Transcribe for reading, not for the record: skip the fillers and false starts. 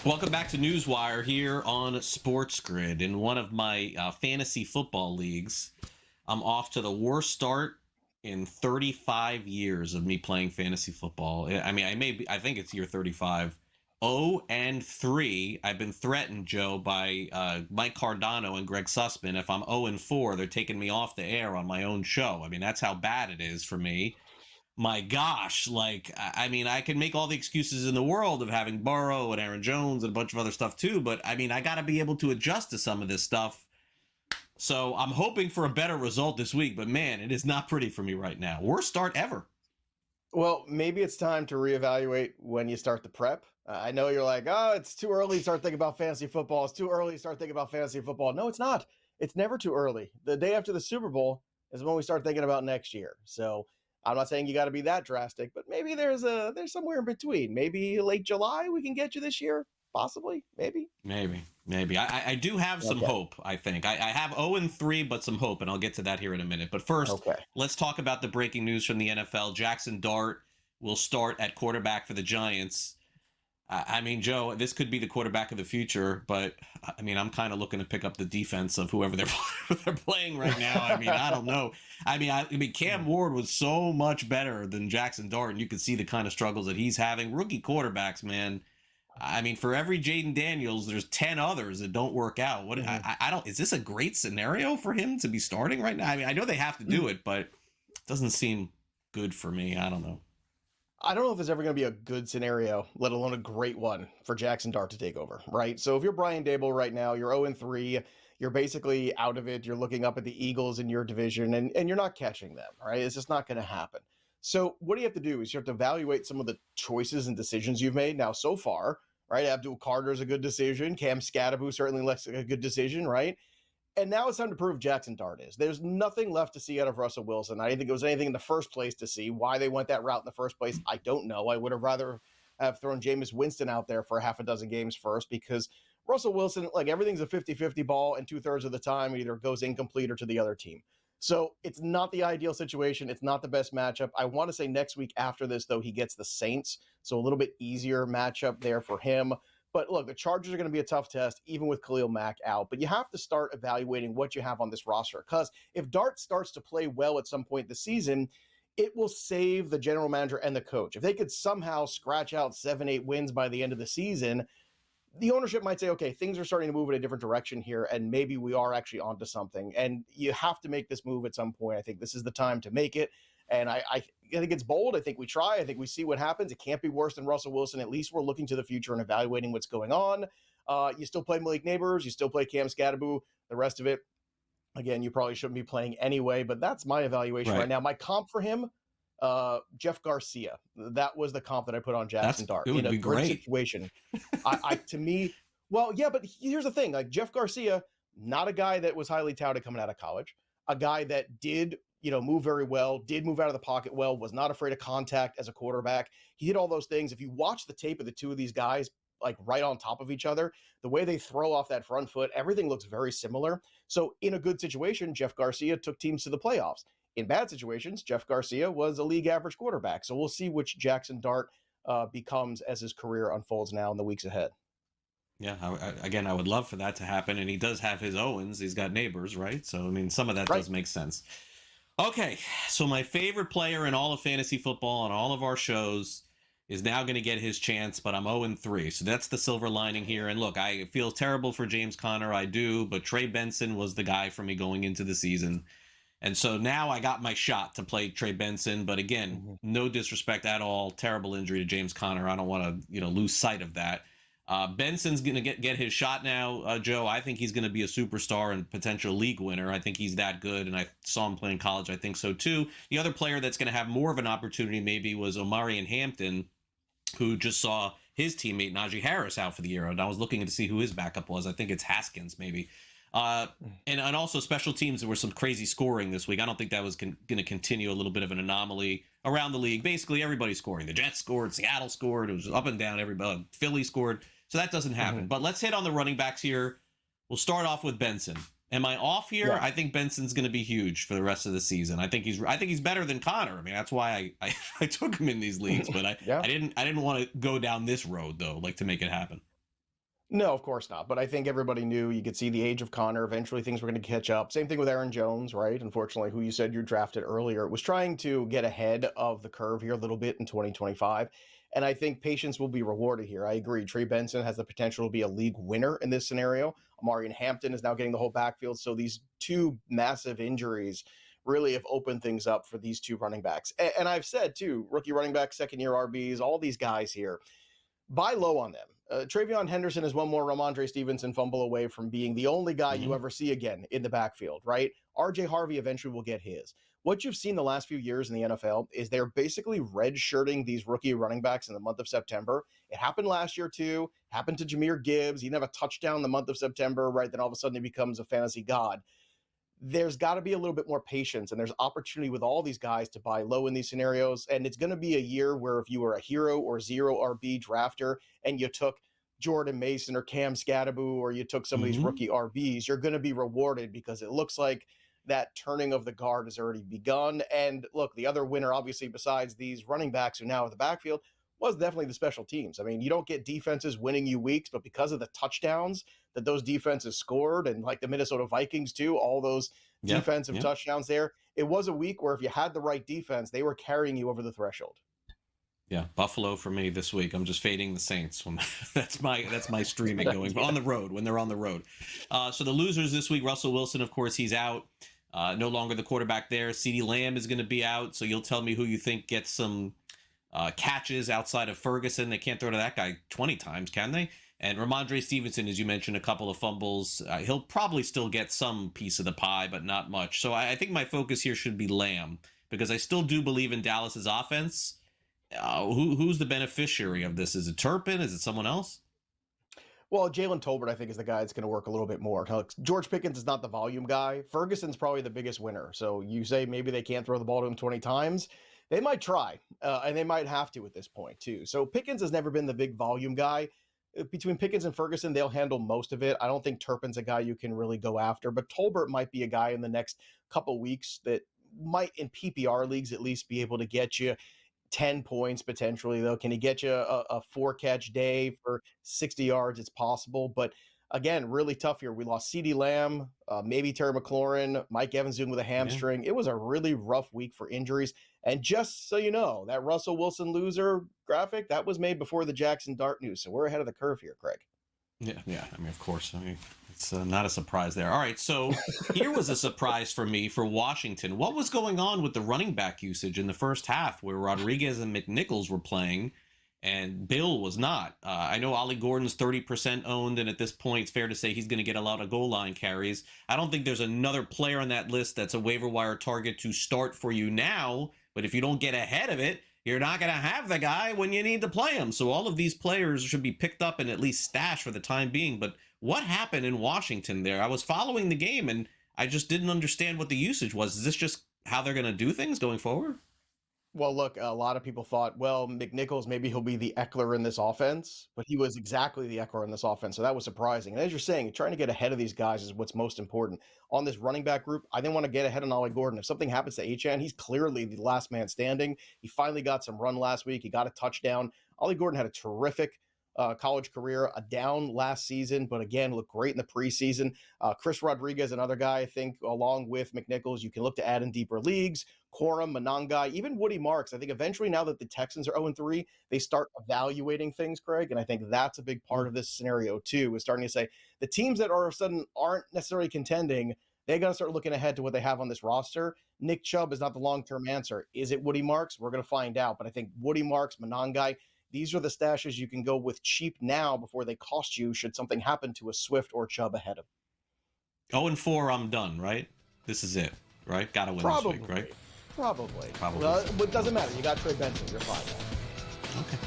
Welcome back to NewsWire here on SportsGrid. In one of my fantasy football leagues, I'm off to the worst start in 35 years of me playing fantasy football. I mean, I think it's year 35. 0-3. I've been threatened, Joe, by Mike Cardano and Greg Sussman. If I'm 0-4, they're taking me off the air on my own show. I mean, that's how bad it is for me. My gosh, I mean, I can make all the excuses in the world of having Burrow and Aaron Jones and a bunch of other stuff too, but I mean, I got to be able to adjust to some of this stuff. So I'm hoping for a better result this week, but man, it is not pretty for me right now. Worst start ever. Well, maybe it's time to reevaluate when you start the prep. I know you're like, oh, it's too early to start thinking about fantasy football. It's too early to start thinking about fantasy football. No, it's not. It's never too early. The day after the Super Bowl is when we start thinking about next year. So I'm not saying you got to be that drastic, but maybe there's somewhere in between. Maybe late July we can get you this year. Possibly, maybe. I do have some hope, I think. I have 0-3, but some hope, and I'll get to that here in a minute. But first, let's talk about the breaking news from the NFL. Jaxson Dart will start at quarterback for the Giants. I mean, Joe, this could be the quarterback of the future, but I mean, I'm kind of looking to pick up the defense of whoever they're playing right now. I mean, I don't know. I mean, Cam Ward was so much better than Jaxson Dart, and you could see the kind of struggles that he's having. Rookie quarterbacks, man. I mean, for every Jaden Daniels, there's 10 others that don't work out. What I don't. Is this a great scenario for him to be starting right now? I mean, I know they have to do it, but it doesn't seem good for me. I don't know. I don't know if there's ever going to be a good scenario, let alone a great one, for Jaxson Dart to take over, right? So if you're Brian Daboll right now, you're 0-3, you're basically out of it. You're looking up at the Eagles in your division, and you're not catching them, right? It's just not going to happen. So what you have to do is you have to evaluate some of the choices and decisions you've made. Now, so far, right, Abdul Carter's a good decision. Cam Scadaboo certainly looks like a good decision, right? And now it's time to prove Jaxson Dart is. There's nothing left to see out of Russell Wilson. I didn't think it was anything in the first place to see. Why they went that route in the first place, I don't know. I would have rather have thrown Jameis Winston out there for half a dozen games first, because Russell Wilson, like, everything's a 50-50 ball, and 2/3 of the time either goes incomplete or to the other team. So it's not the ideal situation. It's not the best matchup. I want to say next week after this, though, he gets the Saints. So a little bit easier matchup there for him. But look, the Chargers are going to be a tough test, even with Khalil Mack out. But you have to start evaluating what you have on this roster, because if Dart starts to play well at some point this season, it will save the general manager and the coach. If they could somehow scratch out 7-8 wins by the end of the season, the ownership might say, okay, things are starting to move in a different direction here, and maybe we are actually onto something. And you have to make this move at some point. I think this is the time to make it. And I think it's bold. I think we try. I think we see what happens. It can't be worse than Russell Wilson. At least we're looking to the future and evaluating what's going on. You still play Malik Neighbors. You still play Cam Scadaboo. The rest of it, again, you probably shouldn't be playing anyway. But that's my evaluation right now. My comp for him, Jeff Garcia. That was the comp that I put on Jaxson Dart. It would be great situation. To me, well, yeah, but here's the thing. Like, Jeff Garcia, not a guy that was highly touted coming out of college. A guy that did move very well, did move out of the pocket well, was not afraid of contact as a quarterback. He did all those things. If you watch the tape of the two of these guys, like, right on top of each other, the way they throw off that front foot, everything looks very similar. So in a good situation, Jeff Garcia took teams to the playoffs. In bad situations, Jeff Garcia was a league average quarterback. So we'll see which Jaxson Dart becomes as his career unfolds now in the weeks ahead. Yeah, I would love for that to happen. And he does have his Owens. He's got Neighbors, right? So, I mean, some of that does make sense. Okay, so my favorite player in all of fantasy football on all of our shows is now going to get his chance, but I'm 0-3. So that's the silver lining here. And look, I feel terrible for James Conner. I do, but Trey Benson was the guy for me going into the season. And so now I got my shot to play Trey Benson. But again, no disrespect at all. Terrible injury to James Conner. I don't want to, lose sight of that. Benson's going to get his shot now, Joe. I think he's going to be a superstar and potential league winner. I think he's that good, and I saw him play in college. I think so, too. The other player that's going to have more of an opportunity maybe was Omarion Hampton, who just saw his teammate Najee Harris out for the year. And I was looking to see who his backup was. I think it's Haskins, maybe. And also special teams, there was some crazy scoring this week. I don't think that was going to continue. A little bit of an anomaly around the league. Basically, everybody's scoring. The Jets scored, Seattle scored. It was up and down. Everybody, Philly scored. So that doesn't happen. But let's hit on the running backs here. We'll start off with Benson. Am I off here? Yeah. I think Benson's going to be huge for the rest of the season. I think he's better than Conner. I mean, that's why I took him in these leagues. But I didn't want to go down this road though, like, to make it happen. No, of course not. But I think everybody knew. You could see the age of Connor. Eventually, things were going to catch up. Same thing with Aaron Jones, right? Unfortunately, who you said you drafted earlier, was trying to get ahead of the curve here a little bit in 2025. And I think patience will be rewarded here. I agree. Trey Benson has the potential to be a league winner in this scenario. Amari Hampton is now getting the whole backfield. So these two massive injuries really have opened things up for these two running backs. And I've said, too, rookie running back, second-year RBs, all these guys here, buy low on them. TreVeyeon Henderson is one more Ramondre Stevenson fumble away from being the only guy you ever see again in the backfield, right? RJ Harvey eventually will get his. What you've seen the last few years in the NFL is they're basically red-shirting these rookie running backs in the month of September. It happened last year, too. Happened to Jahmyr Gibbs. He didn't have a touchdown in the month of September, right? Then all of a sudden he becomes a fantasy god. There's got to be a little bit more patience, and there's opportunity with all these guys to buy low in these scenarios. And it's going to be a year where if you were a hero or zero RB drafter and you took Jordan Mason or Cam Scatterbu, or you took some of these rookie RBs, you're going to be rewarded because it looks like that turning of the guard has already begun. And look, the other winner, obviously, besides these running backs who now at the backfield, was definitely the special teams. I mean, you don't get defenses winning you weeks, but because of the touchdowns that those defenses scored, and like the Minnesota Vikings too, all those defensive touchdowns there, it was a week where if you had the right defense, they were carrying you over the threshold. Yeah, Buffalo for me this week. I'm just fading the Saints. That's my streaming going on the road when they're on the road. So the losers this week: Russell Wilson, of course, he's out. No longer the quarterback there. CeeDee Lamb is going to be out. So you'll tell me who you think gets some catches outside of Ferguson. They can't throw to that guy 20 times, can they? And Ramondre Stevenson, as you mentioned, a couple of fumbles. He'll probably still get some piece of the pie, but not much. So I think my focus here should be Lamb, because I still do believe in Dallas's offense. Who's the beneficiary of this? Is it Turpin? Is it someone else? Well, Jalen Tolbert, I think, is the guy that's going to work a little bit more. George Pickens is not the volume guy. Ferguson's probably the biggest winner. So you say maybe they can't throw the ball to him 20 times. They might try, and they might have to at this point, too. So Pickens has never been the big volume guy. Between Pickens and Ferguson, they'll handle most of it. I don't think Turpin's a guy you can really go after, but Tolbert might be a guy in the next couple weeks that might, in PPR leagues, at least be able to get you 10 points potentially, though. Can he get you a 4-catch day for 60 yards? It's possible. But again, really tough here. We lost CeeDee Lamb, maybe Terry McLaurin, Mike Evans with a hamstring. It was a really rough week for injuries. And just so you know, that Russell Wilson loser graphic, that was made before the Jaxson Dart news. So we're ahead of the curve here, Craig. Yeah. I mean, of course. I mean, it's not a surprise there. All right, so here was a surprise for me for Washington. What was going on with the running back usage in the first half, where Rodriguez and McNichols were playing and Bill was not? I know Ollie Gordon's 30% owned, and at this point, it's fair to say he's going to get a lot of goal line carries. I don't think there's another player on that list that's a waiver wire target to start for you now, but if you don't get ahead of it, you're not going to have the guy when you need to play him. So all of these players should be picked up and at least stashed for the time being. But what happened in Washington there? I was following the game, and I just didn't understand what the usage was. Is this just how they're going to do things going forward? Well, look, a lot of people thought, well, McNichols, maybe he'll be the Eckler in this offense, but he was exactly the Eckler in this offense. So that was surprising. And as you're saying, trying to get ahead of these guys is what's most important. On this running back group, I didn't want to get ahead on Ollie Gordon. If something happens to Achane, he's clearly the last man standing. He finally got some run last week. He got a touchdown. Ollie Gordon had a terrific college career, a down last season, but again, looked great in the preseason. Chris Rodriguez, another guy, I think, along with McNichols, you can look to add in deeper leagues. Corum, Monangai, even Woody Marks. I think eventually, now that the Texans are 0-3, they start evaluating things, Craig, and I think that's a big part of this scenario, too, is starting to say the teams that all of a sudden aren't necessarily contending, they got to start looking ahead to what they have on this roster. Nick Chubb is not the long-term answer. Is it Woody Marks? We're going to find out, but I think Woody Marks, Monangai, these are the stashes you can go with cheap now before they cost you should something happen to a Swift or Chubb ahead of them. 0-4, I'm done, right? This is it, right? Got to win this week, right? Probably. Probably. Well, it doesn't matter. You got Trey Benson. You're fine now. Okay.